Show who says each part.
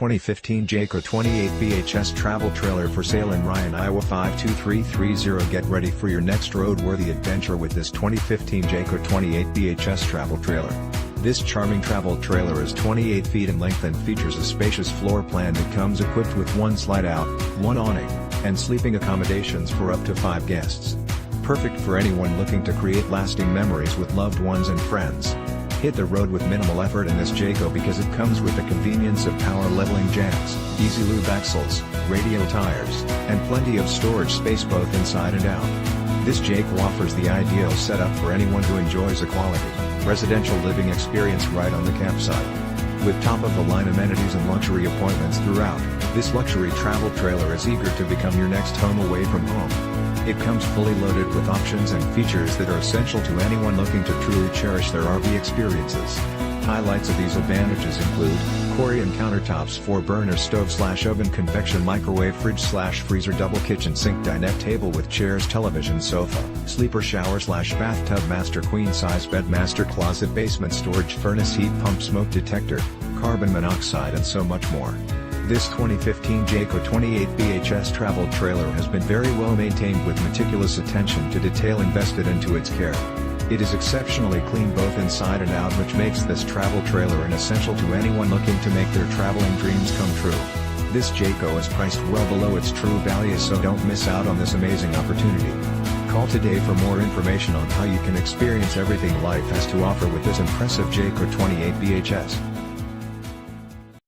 Speaker 1: 2015 Jayco 28 BHS Travel Trailer for sale in Ryan, Iowa 52330. Get ready for your next road-worthy adventure with this 2015 Jayco 28 BHS Travel Trailer. This charming travel trailer is 28 feet in length and features a spacious floor plan that comes equipped with one slide-out, one awning, and sleeping accommodations for up to 5 guests. Perfect for anyone looking to create lasting memories with loved ones and friends. Hit the road with minimal effort in this Jayco because it comes with the convenience of power leveling jacks, easy lube axles, radial tires, and plenty of storage space both inside and out. This Jayco offers the ideal setup for anyone who enjoys a quality, residential living experience right on the campsite. With top-of-the-line amenities and luxury appointments throughout, this luxury travel trailer is eager to become your next home away from home. It comes fully loaded with options and features that are essential to anyone looking to truly cherish their RV experiences. Highlights of these advantages include Corian CountertopsFour Burner Stove / OvenConvection MicrowaveFridge / Freezer Double Kitchen SinkDinette Table with ChairsTelevisionSofa, SleeperShower / BathtubMaster Queen-Size BedMaster ClosetBasement StorageFurnace Heat PumpSmoke Detector, Carbon Monoxide and so much more. This 2015 Jayco 28 BHS Travel Trailer has been very well maintained with meticulous attention to detail invested into its care. It is exceptionally clean both inside and out, which makes this travel trailer an essential to anyone looking to make their traveling dreams come true. This Jayco is priced well below its true value, so don't miss out on this amazing opportunity. Call today for more information on how you can experience everything life has to offer with this impressive Jayco 28 BHS.